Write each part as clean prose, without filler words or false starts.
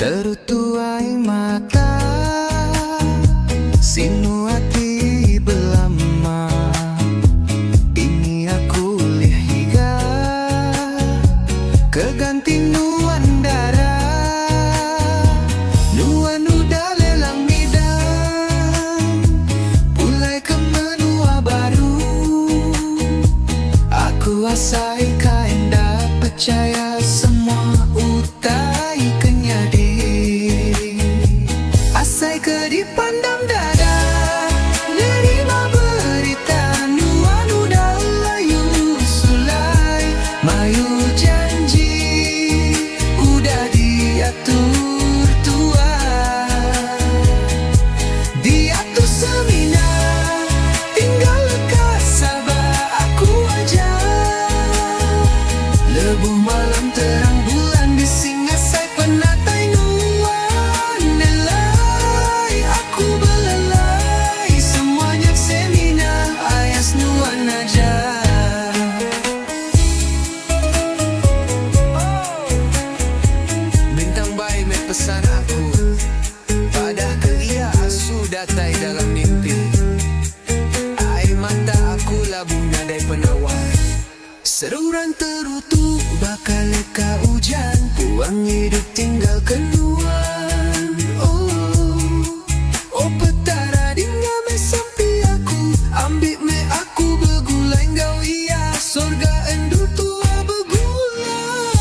Terutuai mata, sinu hati belama. Ini aku lihiga keganti nuan darah, nuan udah lelang midang, mulai ke menua baru. Aku asai kain dah percaya semua utai kenyadi. Asai ke dipandang dada, nerima berita nuan udah layu sulai. Mayu janji udah diatur tua, diatur seminar, tinggal lekas sabar aku aja. Lebu malam terang bulan bising asai penatai nuan nelai. Aku belalai semuanya seminar ayas nuan aja. Bintang baik met pesan aku, pada keia sudah tai dalam mimpi. Air mata aku labung nadai penawar, seruran terutu bakal leka hujan. Uang hidup tinggal kenuan. Oh petara dinga me sampai aku, ambil me aku begulai ngau iya. Sorga endur tua begulai.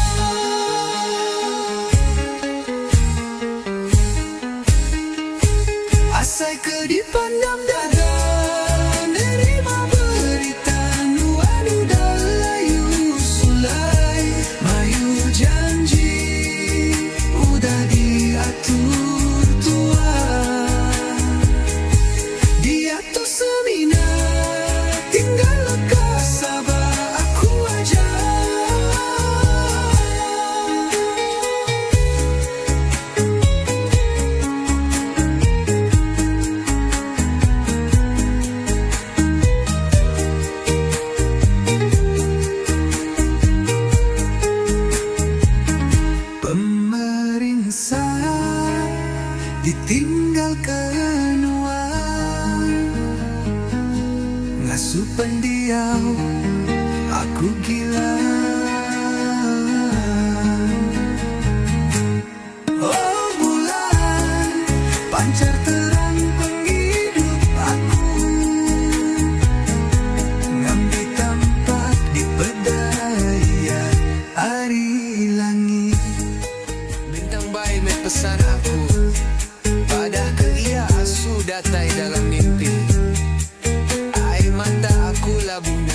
Asai ke dipandang dada, nerima berita nuan udah layu sulai. Mayu janji udah diatur tua, diatur seminar, tinggal lekas sabar aku aja. Pemerintah ditinggal kenuan, ngasuh pendiau aku gila. Oh bulan pancar terang penghidup aku, ngambil tempat di pedayaan hari langit. Bintang baik met pesan aku, pada keia sudah tai dalam mimpi. Air mata aku labung